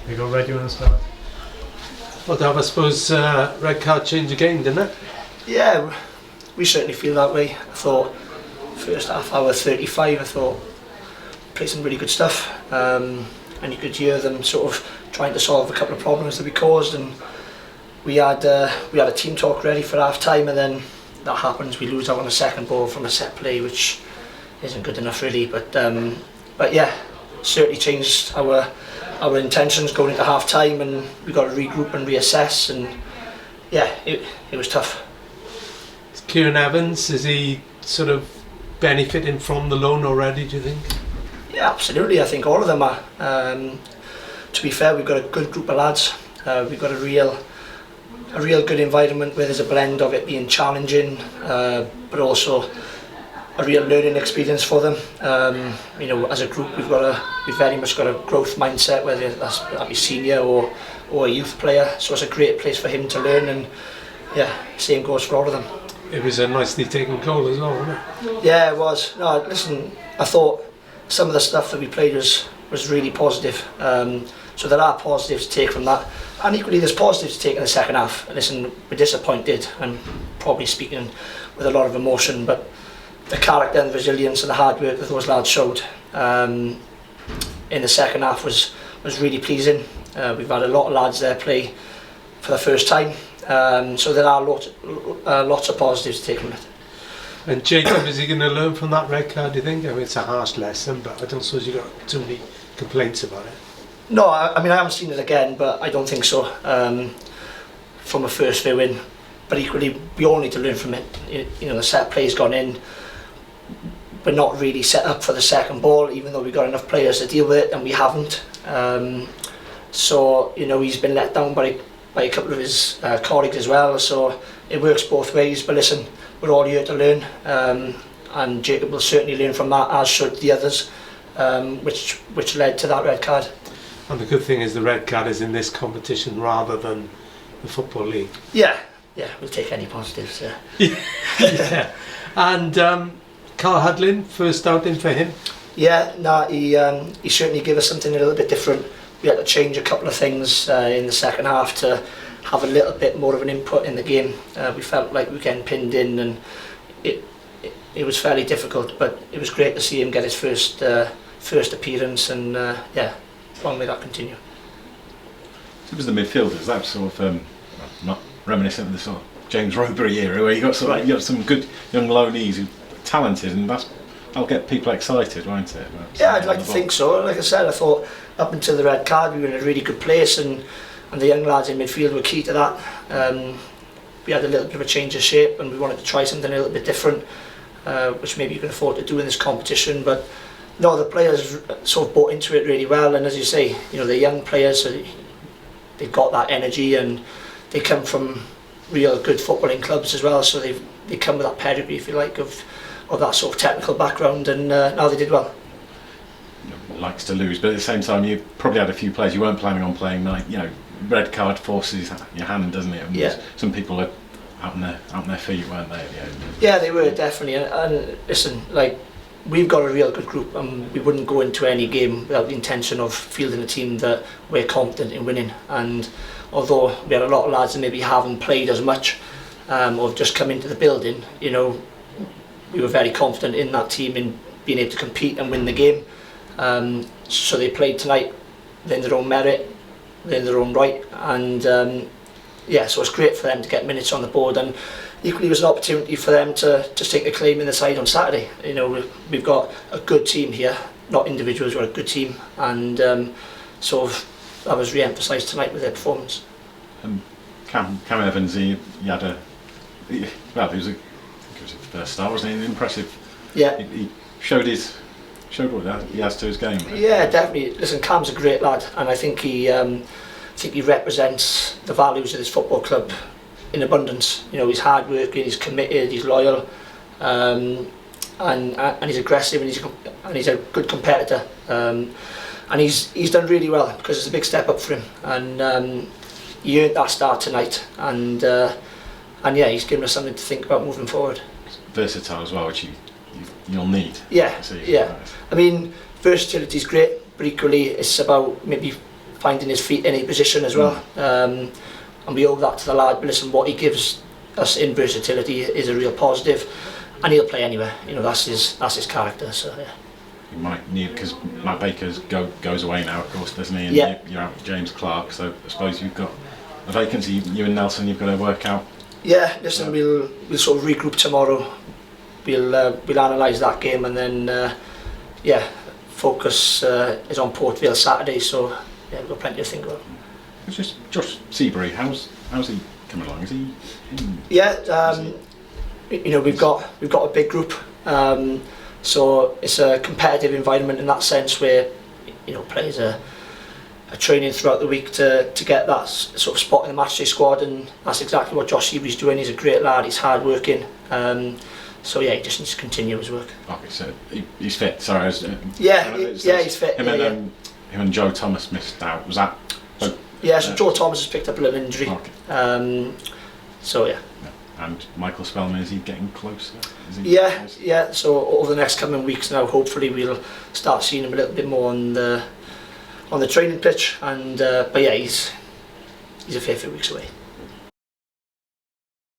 They got ready on the start. Well, Dav, I suppose red card changed the game, didn't it? Yeah, we certainly feel that way. I thought first half hour 35, I thought played some really good stuff, and you could hear them sort of trying to solve a couple of problems that we caused, and we had a team talk ready for half time, and then that happens. We lose out on a second ball from a set play, which isn't good enough really. But yeah, certainly changed our intentions going into half time, and we got to regroup and reassess, and yeah, it was tough. Kieran Evans, is he sort of benefiting from the loan already, do you think? Yeah, absolutely. I think all of them are. To be fair, we've got a good group of lads. We've got a real good environment where there's a blend of it being challenging, but also a real learning experience for them. As a group, we've very much got a growth mindset, whether that be senior or a youth player. So it's a great place for him to learn, and yeah, same goes for all of them. It was a nicely taken goal as well, wasn't it? Yeah, it was. No, listen, I thought some of the stuff that we played was really positive. So there are positives to take from that, and equally there's positives to take in the second half. Listen, we're disappointed, and probably speaking with a lot of emotion, but the character and the resilience and the hard work that those lads showed in the second half was really pleasing. We've had a lot of lads there play for the first time, so there are lots of positives to take from it. And Jacob, is he going to learn from that red card, do you think? I mean, it's a harsh lesson, but I don't suppose you've got too many complaints about it. No, I mean, I haven't seen it again, but I don't think so from a first viewing. But equally, we all need to learn from it. The set play's gone in. We're not really set up for the second ball, even though we've got enough players to deal with it, and we haven't. So he's been let down by a couple of his colleagues as well. So it works both ways. But listen, we're all here to learn, and Jacob will certainly learn from that, as should the others, which led to that red card. And the good thing is the red card is in this competition rather than the Football League. Yeah, we'll take any positives. Yeah. And Carl Hudlin, first outing for him? Yeah, he certainly gave us something a little bit different. We had to change a couple of things in the second half to have a little bit more of an input in the game. We felt like we were getting pinned in, and it was fairly difficult, but it was great to see him get his first appearance, and long may that continue. It was the midfielders, that sort of not reminiscent of the sort of James Robury era, where you got some good young loanees who are talented, and that'll get people excited, won't it? Yeah, I'd like to think so. Like I said, I thought up until the red card we were in a really good place, and the young lads in midfield were key to that. We had a little bit of a change of shape, and we wanted to try something a little bit different, which maybe you can afford to do in this competition. But no, the players sort of bought into it really well, and as you say, they're young players, so they've got that energy, and they come from real good footballing clubs as well, so they come with that pedigree, if you like, of that sort of technical background, and now they did well. Likes to lose, but at the same time you probably had a few players you weren't planning on playing, like, red card forces your hand, doesn't it? Yeah. Some people are out on their feet, weren't they, at the end? Yeah, they were, definitely, and listen, like, we've got a real good group, and we wouldn't go into any game without the intention of fielding a team that we're confident in winning. And although we had a lot of lads that maybe haven't played as much, or just come into the building, we were very confident in that team in being able to compete and win the game. So they played tonight in their own merit, in their own right, and so it's great for them to get minutes on the board, and equally it was an opportunity for them to take a claim in the side on Saturday. We've got a good team here, not individuals, we're a good team, and sort of that was re-emphasised tonight with their performance. Cam Evans, he was a first star, wasn't he? Impressive. Yeah. He showed what he has to his game. Yeah, definitely. Listen, Cam's a great lad, and I think he represents the values of this football club in abundance. He's hard working, he's committed, he's loyal, and he's aggressive, and he's a good competitor. And he's done really well, because it's a big step up for him, and he earned that start tonight, and he's given us something to think about moving forward. Versatile as well, which you'll need. Yeah. I mean, versatility is great, but equally it's about maybe finding his feet in a position as well. And we owe that to the lad. But listen, what he gives us in versatility is a real positive, and he'll play anywhere. You know, that's his character. So yeah. You might need, because Matt Baker goes away now, of course, doesn't he? And Yeah. you're out with James Clark, so I suppose you've got a vacancy. You and Nelson, you've got to work out. Yeah, listen, we'll sort of regroup tomorrow. We'll analyse that game, and then focus is on Port Vale Saturday. So yeah, we've got plenty to think about. It's just Josh Seabury. How's he coming along? Is he? You know, we've got a big group. So it's a competitive environment in that sense, where you know players are training throughout the week to get that sort of spot in the matchday squad, and that's exactly what Josh Seabury's doing. He's a great lad. He's hard working. So yeah, he just needs to continue his work. Okay, so he's fit. Sorry. He's fit. Him and Joe Thomas missed out. Was that? Yeah, so Joe Thomas has picked up a little injury. Okay. So yeah. And Michael Spellman, is he getting closer? Yeah. So over the next coming weeks now, hopefully we'll start seeing him a little bit more on the training pitch. And but yeah, he's a fair few weeks away.